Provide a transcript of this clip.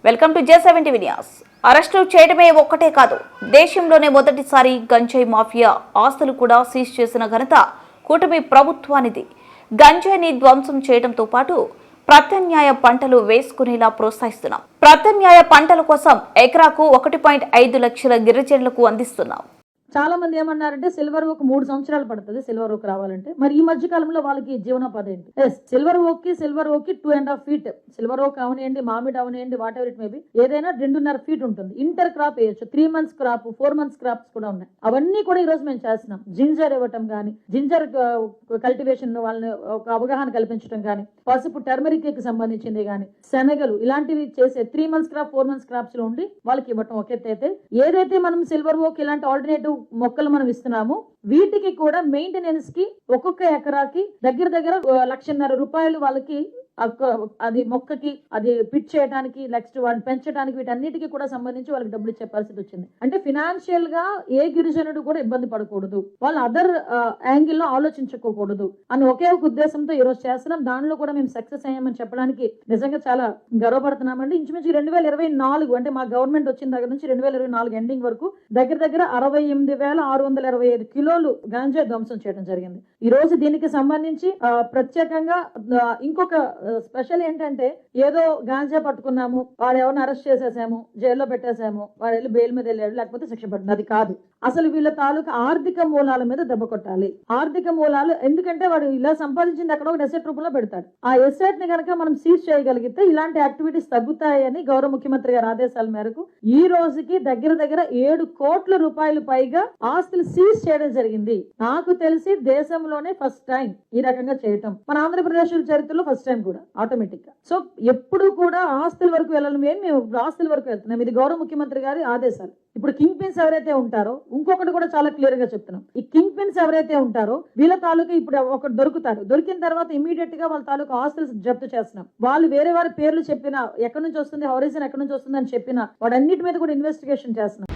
Welcome to J7 TV news. Arrest చేయడమే ఒక్కటే కాదు, దేశంలోనే మొదటిసారి గంజాయి మాఫియా ఆస్తులు కూడా సీజ్ చేసిన ఘనత కూటమి ప్రభుత్వానిది. గంజాయిని ధ్వంసం చేయడంతో పాటు ప్రత్యామ్నాయ పంటలు వేసుకునేలా ప్రోత్సహిస్తున్నాం. ప్రత్యామ్నాయ పంటల కోసం ఎకరాకు 1.5 లక్షల గిరిజనులకు అందిస్తున్నాం. చాలా మంది ఏమన్నారంటే సిల్వర్ ఓక్ 3 సంవత్సరాలు పడుతుంది సిల్వర్ ఓక్ రావాలంటే. మరి ఈ మధ్య కాలంలో వాళ్ళకి జీవనోపాధి ఏంటి? సిల్వర్ ఓక్ కి 2.5 ఫీట్ సిల్వర్ ఓక్ అవనియండి, మామిడి అవనియండి, వాట్ ఎవర్ ఇట్ మేబీ, ఏదైనా 2.5 ఫీట్ ఉంటుంది. ఇంటర్ క్రాప్ వేయచ్చు, 3 months క్రాప్, 4 months క్రాప్స్ కూడా ఉన్నాయి. అవన్నీ కూడా ఈ రోజు మేము చేస్తున్నాం. జింజర్ ఇవ్వటం కానీ, జింజర్ కల్టివేషన్ వాళ్ళని ఒక అవగాహన కల్పించడం కానీ, పసుపు టర్మరిక్ కి సంబంధించింది కానీ, శనగలు ఇలాంటివి చేసే 3 months క్రాప్, 4 months క్రాప్స్ లో ఉండి వాళ్ళకి ఇవ్వటం ఒక ఎత్తు అయితే, ఏదైతే మనం సిల్వర్ ఓక్ ఇలాంటి ఆల్టర్నేటివ్ మొక్కలు మనం ఇస్తున్నాము, వీటికి కూడా మెయింటెనెన్స్ కి ఒక్కొక్క ఎకరాకి దగ్గర 1,50,000 రూపాయలు వాళ్ళకి అది మొక్కకి అది పిట్ చేయడానికి, నెక్స్ట్ వాటిని పెంచడానికి, వీటన్నిటికీ కూడా సంబంధించి వాళ్ళకి డబ్బులు ఇచ్చే పరిస్థితి వచ్చింది. అంటే ఫినాన్షియల్ గా ఏ గిరిజనుడు కూడా ఇబ్బంది పడకూడదు, వాళ్ళు అదర్ యాంగిల్ లో ఆలోచించుకోకూడదు అని ఒకే ఒక ఉద్దేశంతో ఈ రోజు చేస్తున్నాం. దానిలో కూడా మేము సక్సెస్ అయ్యామని చెప్పడానికి నిజంగా చాలా గర్వపడుతున్నామండి. ఇంచుమించు 2024 అంటే మా గవర్నమెంట్ వచ్చిన దగ్గర నుంచి 2024 ఎండింగ్ వరకు దగ్గర 68,625 కిలోలు గాంజా ధ్వంసం చేయడం జరిగింది. ఈ రోజు దీనికి సంబంధించి ప్రత్యేకంగా ఇంకొక స్పెషల్ ఏంటంటే, ఏదో గాంజా పట్టుకున్నాము, వాడు ఎవరిని అరెస్ట్ చేసేసాము, జైల్లో పెట్టేసాము, వాడు వెళ్ళి బెయిల్ మీద వెళ్ళాడు, లేకపోతే శిక్ష పడుతుంది, అది కాదు. అసలు వీళ్ళ తాలూకా ఆర్థిక మూలాల మీద దెబ్బ కొట్టాలి. ఆర్థిక మూలాలు ఎందుకంటే వాడు ఇలా సంపాదించింది ఎక్కడో ఒక ఎసెట్ రూపంలో పెడతాడు. ఆ ఎసెట్ ని కనుక మనం సీజ్ చేయగలిగితే ఇలాంటి యాక్టివిటీస్ తగ్గుతాయని గౌరవ ముఖ్యమంత్రి గారి ఆదేశాల మేరకు ఈ రోజుకి దగ్గర 7 కోట్ల రూపాయలు పైగా ఆస్తులు సీజ్ చేయడం జరిగింది. నాకు తెలిసి దేశంలోనే ఫస్ట్ టైం ఈ రకంగా చేయటం, మన ఆంధ్రప్రదేశ్ చరిత్రలో ఫస్ట్ టైం కూడా ఆటోమేటిక్ గా. సో ఎప్పుడు కూడా ఆస్తుల వరకు వెళ్ళాలి, మేము ఆస్తుల వరకు వెళ్తున్నాం. ఇది గౌరవ ముఖ్యమంత్రి గారి ఆదేశాలు. ఇప్పుడు కింగ్ పిన్స్ ఎవరైతే ఉంటారో, ఇంకొకటి కూడా చాలా క్లియర్ గా చెప్తున్నాం, ఈ కింగ్ పిన్స్ ఎవరైతే ఉంటారో వీళ్ళ తాలూకా ఇప్పుడు ఒకటి దొరుకుతారు, దొరికిన తర్వాత ఇమీడియట్ గా వాళ్ళ తాలూకా ఆస్తులు జప్తు చేస్తున్నాం. వాళ్ళు వేరే వారి పేర్లు చెప్పినా, ఎక్కడి నుంచి వస్తుంది, హౌరీజన్ ఎక్కడి నుంచి వస్తుంది అని చెప్పినా, వాడన్నిటి మీద కూడా ఇన్వెస్టిగేషన్ చేస్తున్నాం.